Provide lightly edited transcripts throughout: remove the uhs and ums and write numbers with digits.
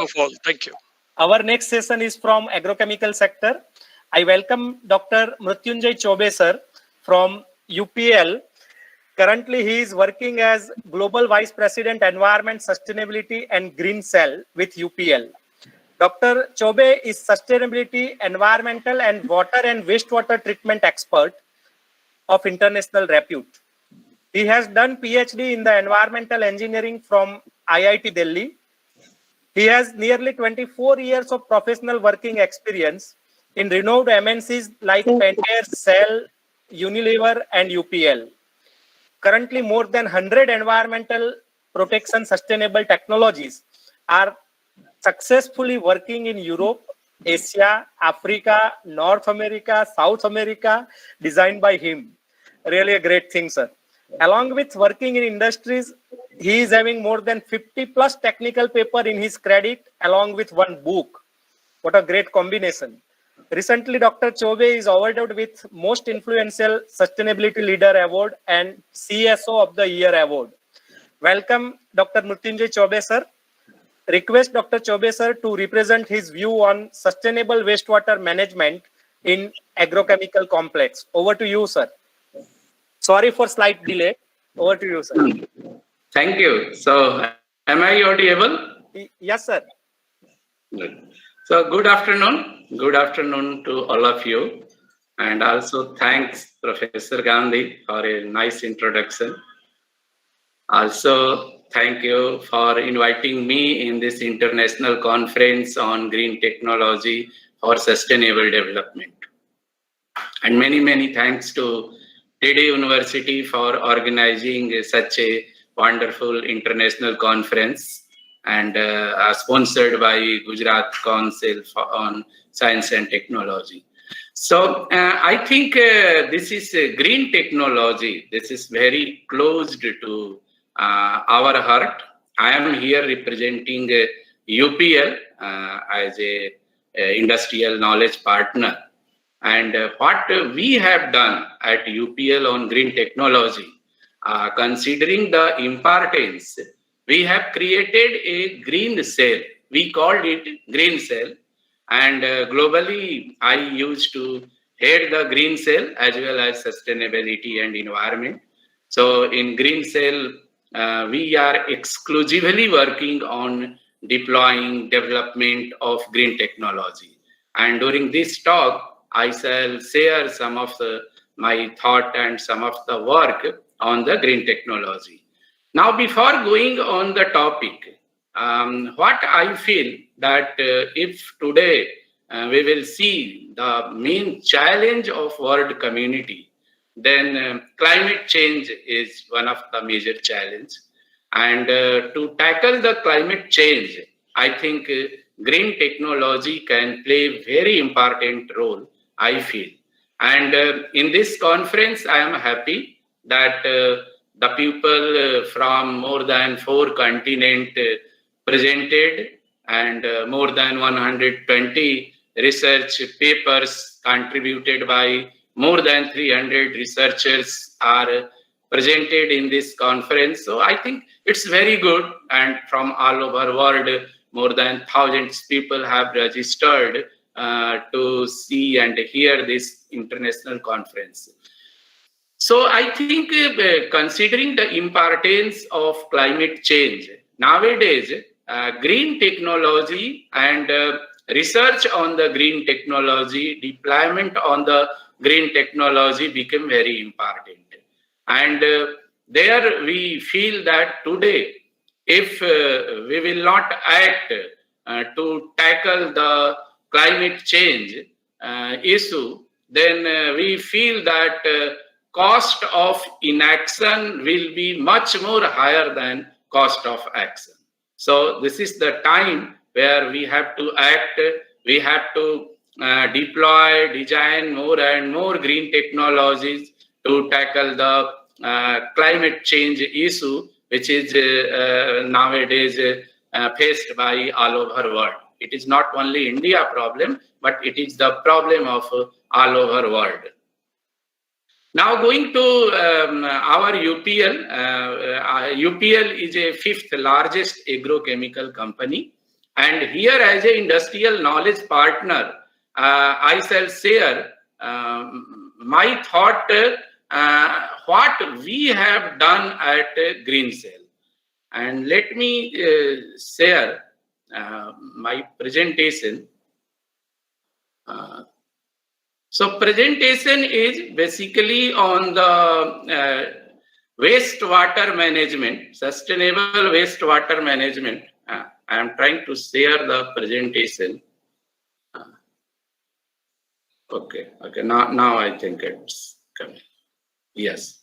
of all. Thank you. Our next session is from agrochemical sector. I welcome Dr. Mrutyunjay Chobe sir from UPL. Currently, he is working as Global Vice President, Environment, Sustainability and Green Cell with UPL. Dr. Chobe is sustainability, environmental and water and wastewater treatment expert of international repute. He has done PhD in the environmental engineering from IIT Delhi. He has nearly 24 years of professional working experience in renowned MNCs like Pentair, Shell, Unilever and UPL. Currently, more than 100 environmental protection sustainable technologies are successfully working in Europe, Asia, Africa, North America, South America, designed by him. Really a great thing, sir. Along with working in industries, he is having more than 50 plus technical paper in his credit, along with one book. What a great combination. Recently, Dr. Chobe is awarded with Most Influential Sustainability Leader Award and CSO of the Year Award. Welcome, Dr. Mrutyunjay Chobe, sir. Request Dr. Chobe, sir, to represent his view on sustainable wastewater management in agrochemical complex. Over to you, sir. Sorry for slight delay. Over to you, sir. Thank you. So, am I audible? Yes, sir. Good. So, good afternoon. Good afternoon to all of you. And also thanks, Professor Gandhi, for a nice introduction. Also, thank you for inviting me in this international conference on green technology for sustainable development. And many, many thanks to TD University for organizing such a wonderful international conference and sponsored by Gujarat Council on Science and Technology. So I think this is green technology. This is very close to our heart. I am here representing UPL as a industrial knowledge partner. And what we have done at UPL on green technology, considering the importance, we have created a green cell. We called it green cell. And globally, I used to head the green cell as well as sustainability and environment. So in green cell, we are exclusively working on deploying development of green technology. And during this talk, I shall share some of my thought and some of the work on the green technology. Now, before going on the topic, what I feel that if today we will see the main challenge of world community, then climate change is one of the major challenges. And to tackle the climate change, I think green technology can play a very important role, I feel. And in this conference, I am happy that the people from more than 4 continents presented and more than 120 research papers contributed by more than 300 researchers are presented in this conference. So I think it's very good, and from all over the world, more than thousands of people have registered to see and hear this international conference. So I think considering the importance of climate change, nowadays, green technology and research on the green technology, deployment on the green technology become very important. And there we feel that today, if we will not act to tackle the climate change issue, then we feel that cost of inaction will be much more higher than cost of action. So this is the time where we have to act, we have to deploy, design more and more green technologies to tackle the climate change issue, which is nowadays faced by all over the world. It is not only India problem, but it is the problem of all over the world. Now going to our UPL. UPL is a 5th largest agrochemical company, And here, as an industrial knowledge partner, I shall share my thought, what we have done at Green Cell. And let me share my presentation. So presentation is basically on the wastewater management, sustainable wastewater management. I am trying to share the presentation. Okay, now I think it's coming. Yes.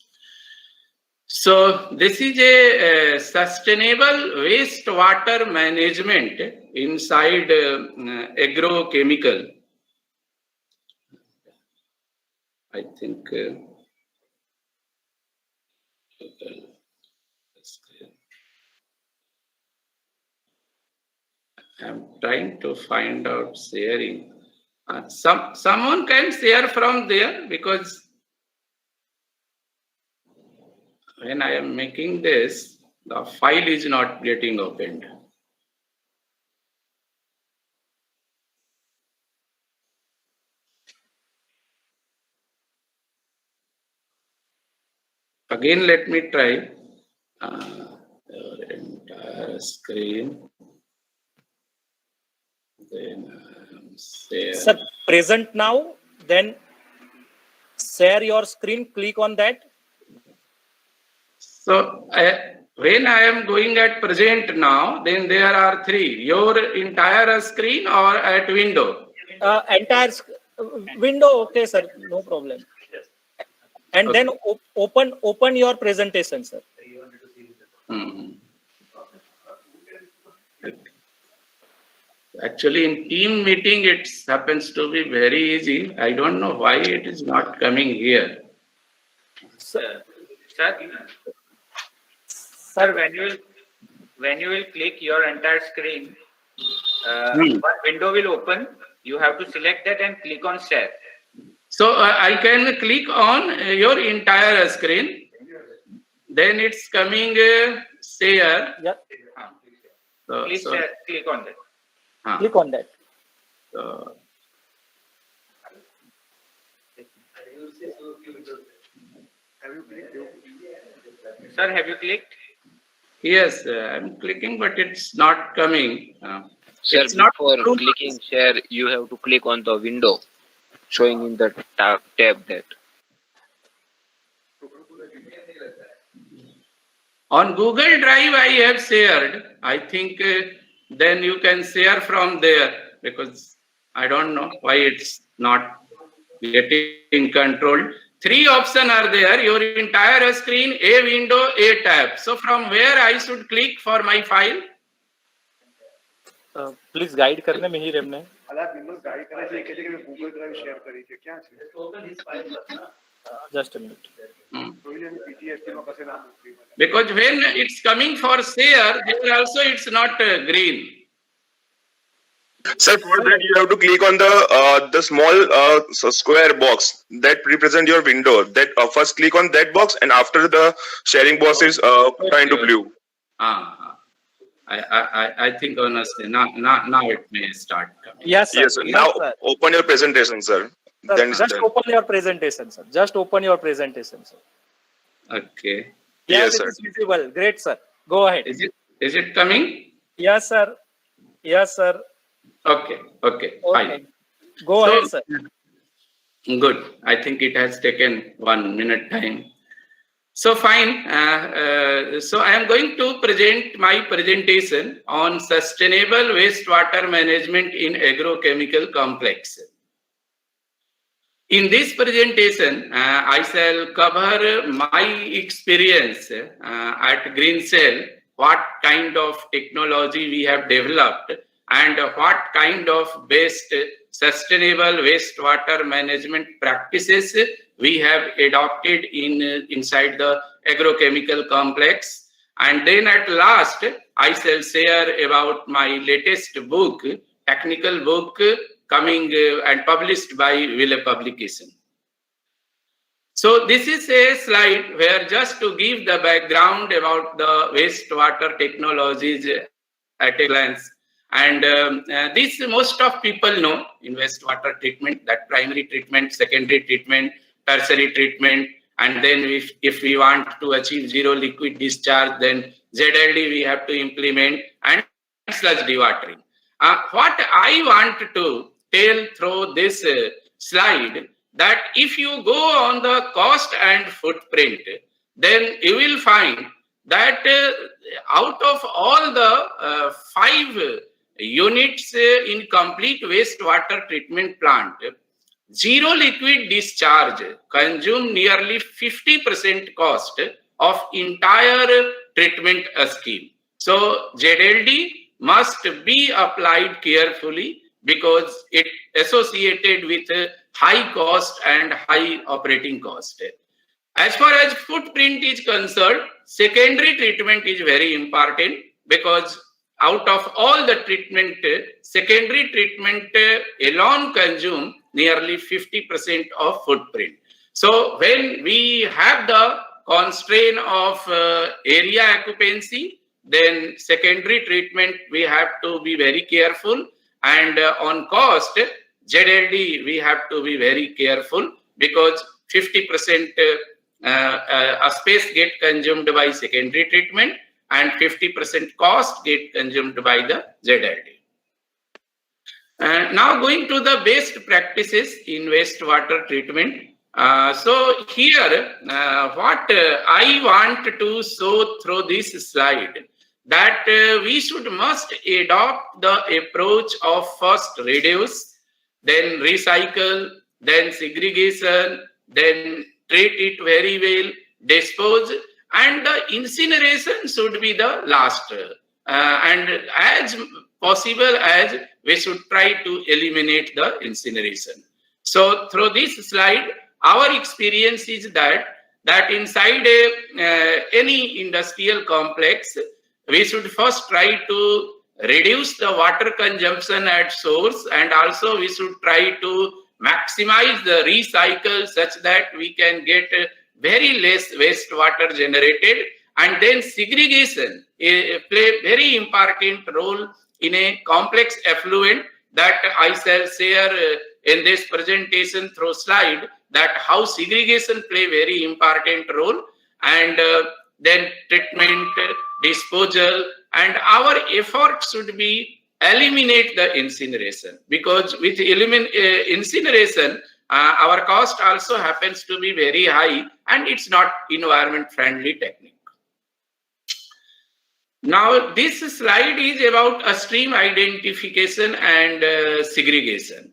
So this is a sustainable wastewater management inside agrochemical. I think I'm trying to find out sharing. Someone can share from there, because when I am making this, the file is not getting opened. Again, let me try. Your entire screen. Then share. Sir, present now, then share your screen, click on that. So when I am going at present now, then there are three: your entire screen or at window. Entire window, okay, sir, no problem. And Okay. then open your presentation, sir. Actually, in team meeting, it happens to be very easy. I don't know why it is not coming here. Sir, Sir, when you will click your entire screen, one window will open. You have to select that and click on share. So I can click on your entire screen. Then it's coming share. yeah, So, Please so, share, click on that. click on that. so, Sir, have you clicked? yes, I'm clicking, but it's not coming. Sir, It's not before approved. clicking share, you have to click on the window showing in the tab that. On Google Drive, I have shared. I think then you can share from there, because I don't know why it's not getting controlled. Three options are there: your entire screen, a window, a tab. So from where I should click for my file? Please guide करने में ही रेमने just a minute Because when it's coming for share, there also it's not green. Sir, for that you have to click on the small square box that represent your window. That first click on that box, and after the sharing box is turned to blue. I think honestly now it may start coming. yes sir, Yes, sir. Now sir. open your presentation, sir. Sir, Then it's just done. open your presentation, sir. Just open your presentation, sir. Okay. Yes, Yes, sir. it is visible. Great, sir. Go ahead. Is it coming? Yes, sir. Yes, sir. Okay. Okay. Fine. Go So- ahead, sir. Good. I think it has taken 1 minute time. So fine. So I am going to present my presentation on sustainable wastewater management in agrochemical complex. In this presentation, I shall cover my experience at Green Cell, what kind of technology we have developed, and what kind of best sustainable wastewater management practices we have adopted inside the agrochemical complex. And then at last, I shall share about my latest book, technical book, coming and published by Wille Publication. So this is a slide where just to give the background about the wastewater technologies at a glance. And this most of people know in wastewater treatment, that primary treatment, secondary treatment, tertiary treatment, and then if we want to achieve zero liquid discharge, then ZLD we have to implement, and sludge dewatering. What I want to tell through this slide, that if you go on the cost and footprint, then you will find that out of all the 5 units in complete wastewater treatment plant, zero liquid discharge consume nearly 50% cost of entire treatment scheme. So ZLD must be applied carefully because it associated with high cost and high operating cost. As far as footprint is concerned, secondary treatment is very important because out of all the treatment, secondary treatment alone consume nearly 50% of footprint. So when we have the constraint of area occupancy, then secondary treatment we have to be very careful, and on cost, ZLD we have to be very careful because 50% a space get consumed by secondary treatment and 50% cost get consumed by the ZLD. Now going to the best practices in wastewater treatment. So here what I want to show through this slide, that we must adopt the approach of first reduce, then recycle, then segregation, then treat it very well, dispose, and the incineration should be the last. And as possible as we should try to eliminate the incineration. So through this slide, our experience is that inside any industrial complex, we should first try to reduce the water consumption at source, and also we should try to maximize the recycle such that we can get very less wastewater generated, and then segregation play very important role in a complex effluent that I shall share in this presentation through slide, that how segregation play very important role, and then treatment, disposal, and our effort should be eliminate the incineration, because with incineration our cost also happens to be very high and it's not environment friendly technique. Now this slide is about a stream identification and segregation.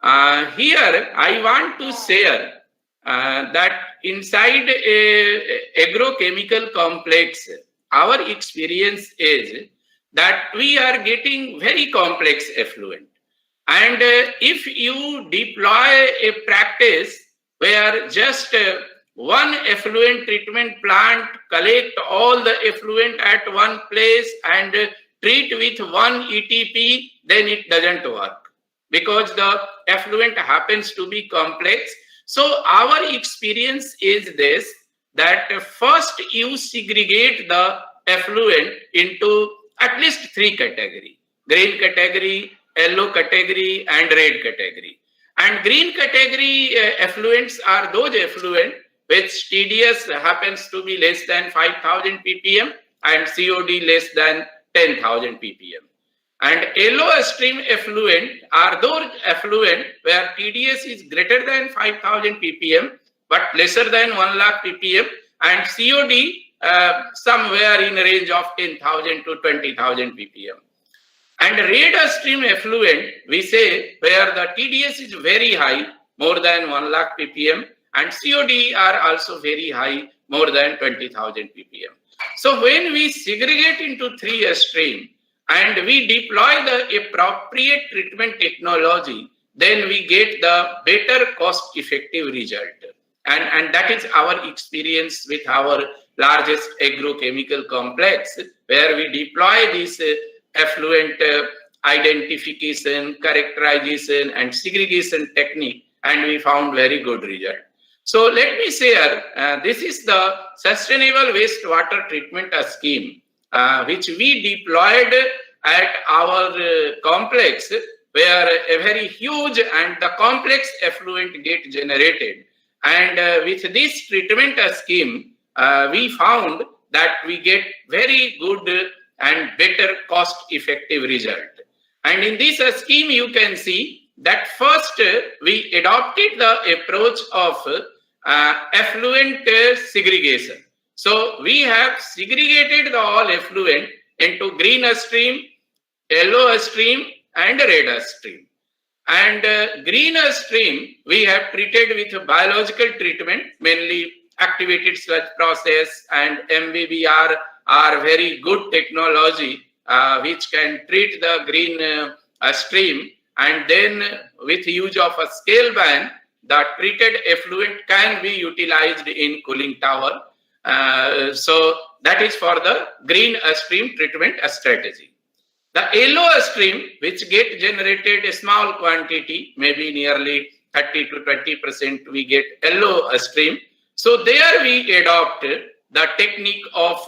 Here I want to share that inside a agrochemical complex, our experience is that we are getting very complex effluent. And if you deploy a practice where just one effluent treatment plant collect all the effluent at one place and treat with one ETP, then it doesn't work because the effluent happens to be complex. So our experience is this, that first you segregate the effluent into at least 3 categories: green category, yellow category, and red category. And green category effluents are those effluent which TDS happens to be less than 5,000 ppm and COD less than 10,000 ppm. And yellow stream effluent are those effluent where TDS is greater than 5,000 ppm but lesser than 1 lakh ppm, and COD somewhere in the range of 10,000 to 20,000 ppm. And red stream effluent, we say, where the TDS is very high, more than 1 lakh ppm, and COD are also very high, more than 20,000 ppm. So when we segregate into 3 streams and we deploy the appropriate treatment technology, then we get the better cost-effective result. And that is our experience with our largest agrochemical complex, where we deploy this effluent identification, characterization, and segregation technique, and we found very good result. So let me share, this is the sustainable wastewater treatment scheme, which we deployed at our complex where a very huge and the complex effluent get generated. And with this treatment scheme, we found that we get very good and better cost-effective result. And in this scheme, you can see that first we adopted the approach of effluent segregation. So we have segregated the all effluent into green stream, yellow stream, and red stream. And green stream we have treated with biological treatment, mainly activated sludge process and MBBR are very good technology which can treat the green stream. And then with use of a scale ban, the treated effluent can be utilized in cooling tower. So that is for the green stream treatment strategy. The yellow stream, which get generated a small quantity, maybe nearly 30 to 20%, we get yellow stream. So there we adopt the technique of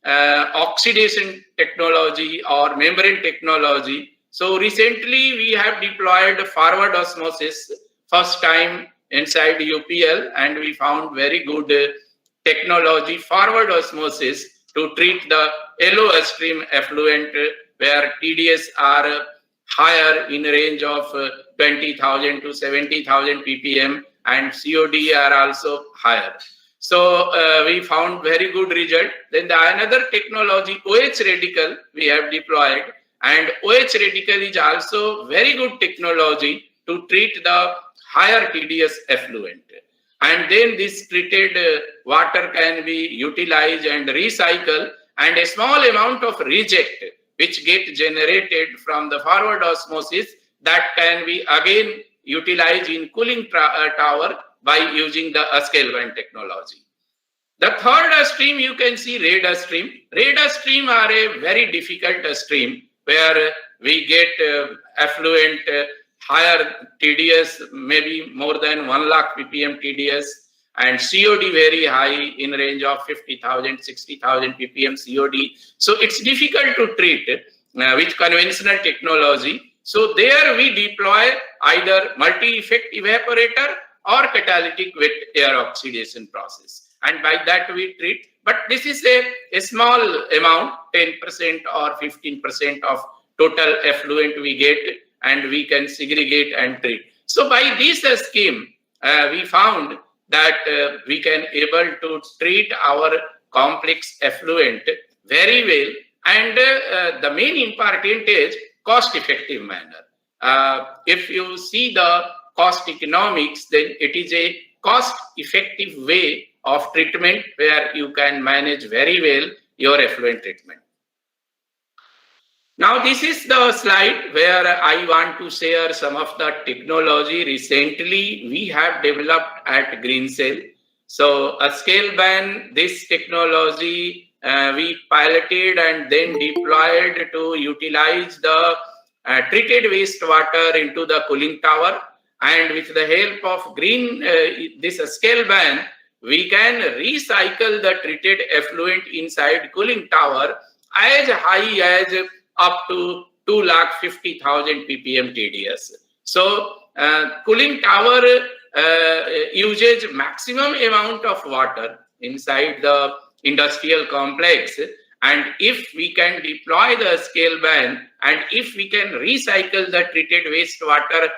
oxidation technology or membrane technology. So recently we have deployed forward osmosis first time inside UPL, and we found very good technology forward osmosis to treat the yellow stream effluent where TDS are higher in range of 20,000 to 70,000 ppm and COD are also higher. So we found very good result. Then another technology, OH radical, we have deployed, and OH radical is also very good technology to treat the higher TDS effluent. And then this treated water can be utilized and recycled, and a small amount of reject which get generated from the forward osmosis that can be again utilized in cooling tower by using the scale band technology. The third stream you can see red stream. Red stream are a very difficult stream where we get effluent higher TDS, maybe more than 1 lakh ppm TDS, and COD very high in range of 50,000, 60,000 ppm COD. So it's difficult to treat with conventional technology. So there we deploy either multi-effect evaporator or catalytic wet air oxidation process. And by that we treat, but this is a small amount, 10% or 15% of total effluent we get, and we can segregate and treat. So by this scheme, we found that we can able to treat our complex effluent very well, and the main important is cost-effective manner. If you see the cost economics, then it is a cost-effective way of treatment where you can manage very well your effluent treatment. Now this is the slide where I want to share some of the technology recently we have developed at Greencell. So a scale ban, this technology we piloted and then deployed to utilize the treated wastewater into the cooling tower. And with the help of this scale ban, we can recycle the treated effluent inside cooling tower as high as up to 250,000 ppm TDS. So cooling tower uses maximum amount of water inside the industrial complex, and if we can deploy the scale ban and if we can recycle the treated wastewater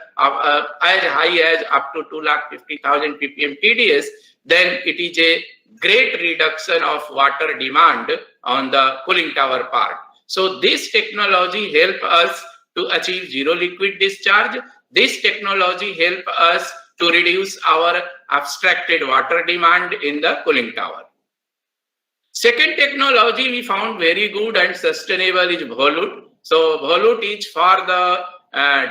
as high as up to 250,000 ppm TDS, then it is a great reduction of water demand on the cooling tower part. So this technology help us to achieve zero liquid discharge. This technology help us to reduce our abstracted water demand in the cooling tower. Second technology we found very good and sustainable is Volute. So Volute is for the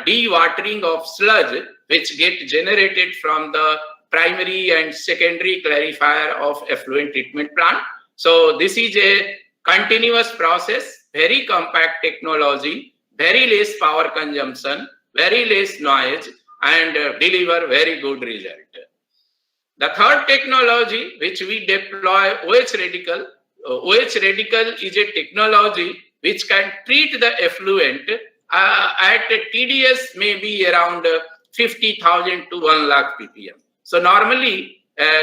dewatering of sludge which get generated from the primary and secondary clarifier of effluent treatment plant. So this is a continuous process, very compact technology, very less power consumption, very less noise, and deliver very good result. The third technology which we deploy, OH radical. OH radical is a technology which can treat the effluent at a TDS maybe around 50,000 to 1 lakh ppm. So normally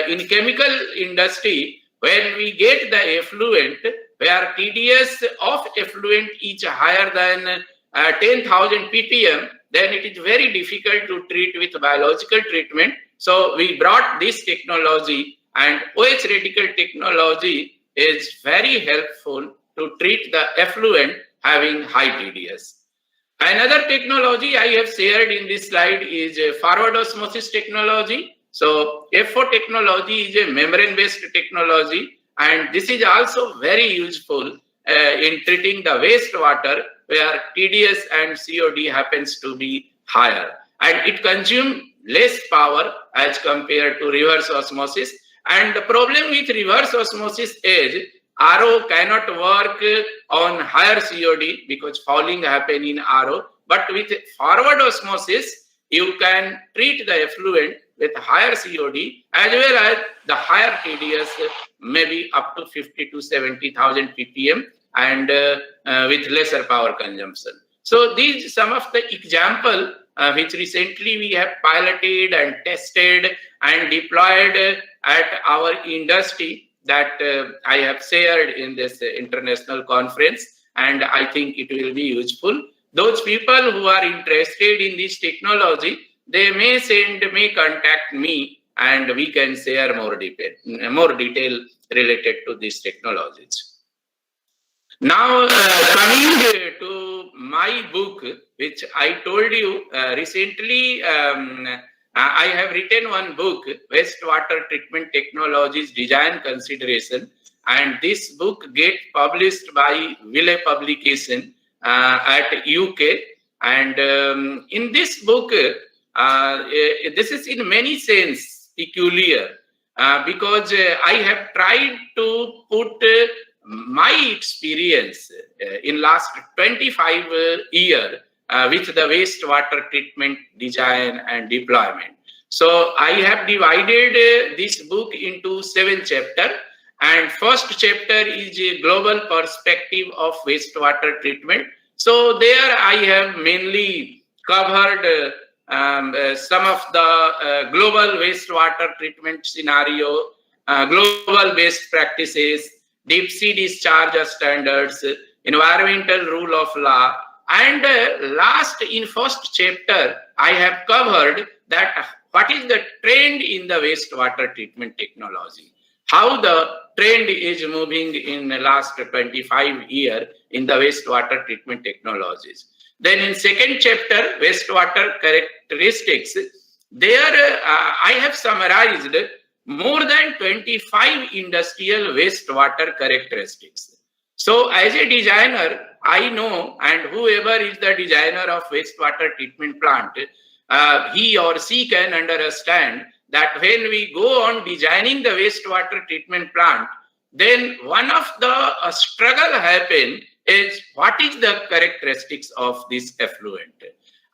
in chemical industry, when we get the effluent where TDS of effluent is higher than 10,000 ppm, then it is very difficult to treat with biological treatment. So we brought this technology, and OH radical technology is very helpful to treat the effluent having high TDS. Another technology I have shared in this slide is forward osmosis technology. So F4 technology is a membrane-based technology, and this is also very useful in treating the wastewater where TDS and COD happens to be higher, and it consumes less power as compared to reverse osmosis. And the problem with reverse osmosis is RO cannot work on higher COD because fouling happen in RO. But with forward osmosis, you can treat the effluent with higher COD as well as the higher TDS, maybe up to 50 to 70,000 ppm, and with lesser power consumption. So these some of the example which recently we have piloted and tested and deployed at our industry that I have shared in this international conference, and I think it will be useful. Those people who are interested in this technology, they may contact me, and we can share more detail related to these technologies. Now, coming to my book, which I told you recently, I have written one book, Wastewater Treatment Technologies Design Consideration, and this book gets published by Wiley Publication at UK. And in this book, this is in many sense peculiar because I have tried to put my experience in last 25 years with the wastewater treatment design and deployment. So I have divided this book into 7 chapters, and first chapter is a global perspective of wastewater treatment. So there I have mainly covered some of the global wastewater treatment scenario, global best practices, deep sea discharge standards, environmental rule of law, and last in first chapter, I have covered that what is the trend in the wastewater treatment technology, how the trend is moving in the last 25 years in the wastewater treatment technologies. Then in second chapter, wastewater characteristics, there I have summarized more than 25 industrial wastewater characteristics. So as a designer, I know, and whoever is the designer of wastewater treatment plant, he or she can understand that when we go on designing the wastewater treatment plant, then one of the struggle happen is what is the characteristics of this effluent.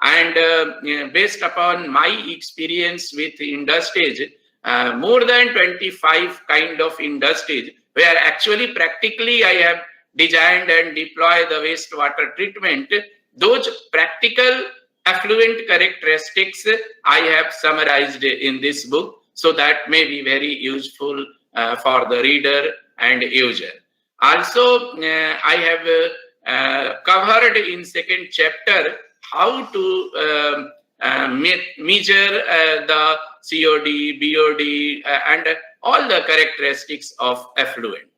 And based upon my experience with industries, more than 25 kind of industries where actually practically I have designed and deployed the wastewater treatment, those practical effluent characteristics I have summarized in this book, so that may be very useful for the reader and user. Also, I have covered in second chapter how to measure the COD, BOD, and all the characteristics of effluent.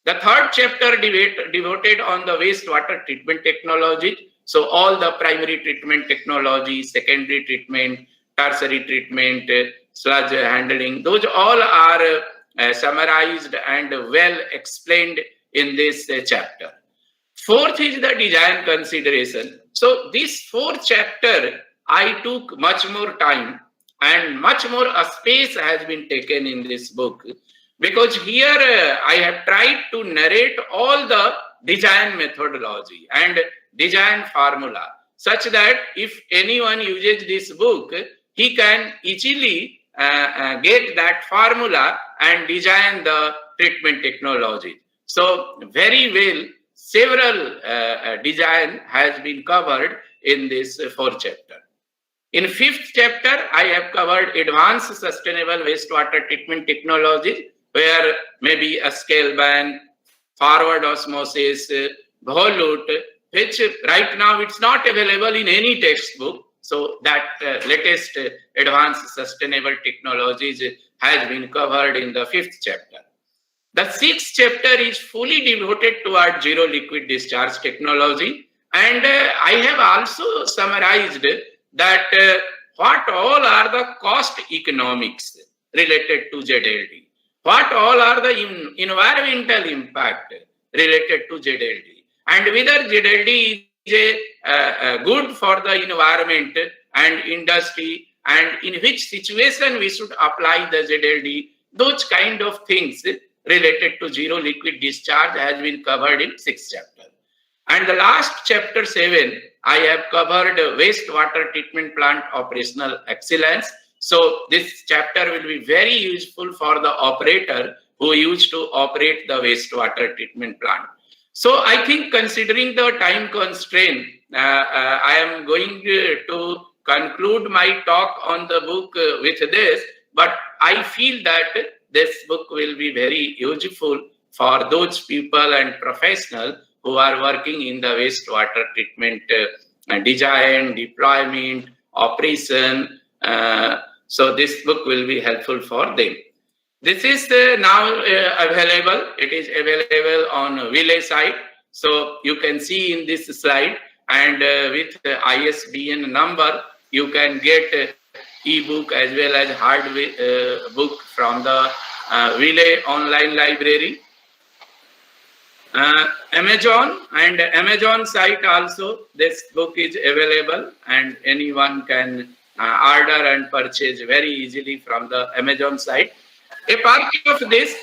The third chapter devoted on the wastewater treatment technology. So all the primary treatment technology, secondary treatment, tertiary treatment, sludge handling, those all are summarized and well explained in this chapter. Fourth is the design consideration. So this fourth chapter, I took much more time and much more space has been taken in this book, because here I have tried to narrate all the design methodology and design formula, such that if anyone uses this book, he can easily get that formula and design the treatment technology. So very well several design has been covered in this fourth chapter. In fifth chapter, I have covered advanced sustainable wastewater treatment technologies, where maybe a scale bank, forward osmosis, volute, which right now it's not available in any textbook. So that latest advanced sustainable technologies has been covered in the fifth chapter. The sixth chapter is fully devoted toward zero liquid discharge technology. And I have also summarized that what all are the cost economics related to ZLD, what all are the environmental impact related to ZLD, and whether ZLD is good for the environment and industry, and in which situation we should apply the ZLD. Those kind of things related to zero liquid discharge has been covered in sixth chapter. And the last chapter 7, I have covered wastewater treatment plant operational excellence. So this chapter will be very useful for the operator who used to operate the wastewater treatment plant. So I think, considering the time constraint, I am going to conclude my talk on the book with this, but I feel that this book will be very useful for those people and professionals who are working in the wastewater treatment design, deployment, operation. So this book will be helpful for them. This is now available. It is available on Wiley site. So you can see in this slide, and with ISBN number, you can get e-book as well as hard book from the Wiley online library. Amazon site also, this book is available, and anyone can order and purchase very easily from the Amazon site. Apart of this,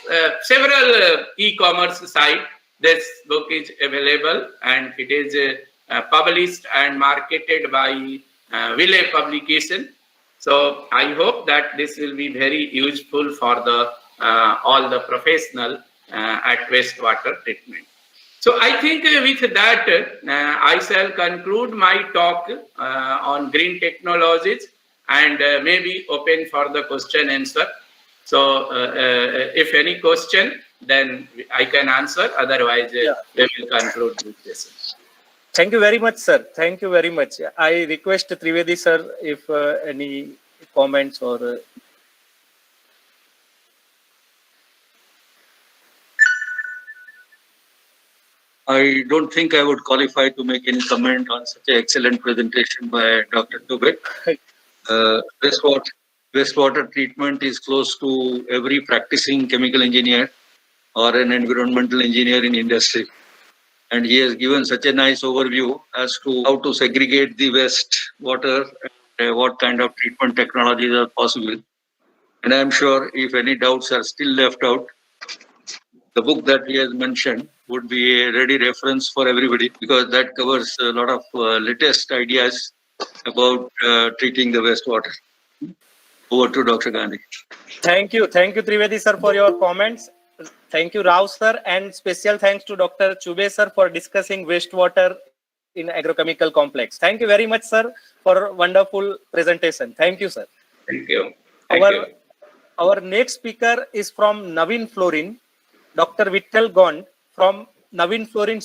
several e-commerce site, this book is available, and it is published and marketed by Wiley Publication. So I hope that this will be very useful for the all the professional at wastewater treatment. So I think with that, I shall conclude my talk on green technologies, and maybe open for the question answer. So if any question, then I can answer. Otherwise, we will conclude with this. Thank you very much, sir. Thank you very much. I request Trivedi sir if any comments or. I don't think I would qualify to make any comment on such an excellent presentation by Dr. Choube. Wastewater treatment is close to every practicing chemical engineer or an environmental engineer in industry. And he has given such a nice overview as to how to segregate the waste water and what kind of treatment technologies are possible. And I'm sure if any doubts are still left out, the book that he has mentioned would be a ready reference for everybody, because that covers a lot of latest ideas about treating the wastewater. Over to Dr. Gandhi. Thank you, Trivedi sir, for your comments. Thank you, Rao sir, and special thanks to Dr. Choube sir for discussing wastewater in agrochemical complex. Thank you very much, sir, for wonderful presentation. Thank you, sir. Thank you. Our next speaker is from Navin Fluorine, Dr. Vittal Gond from Navin Fluorine.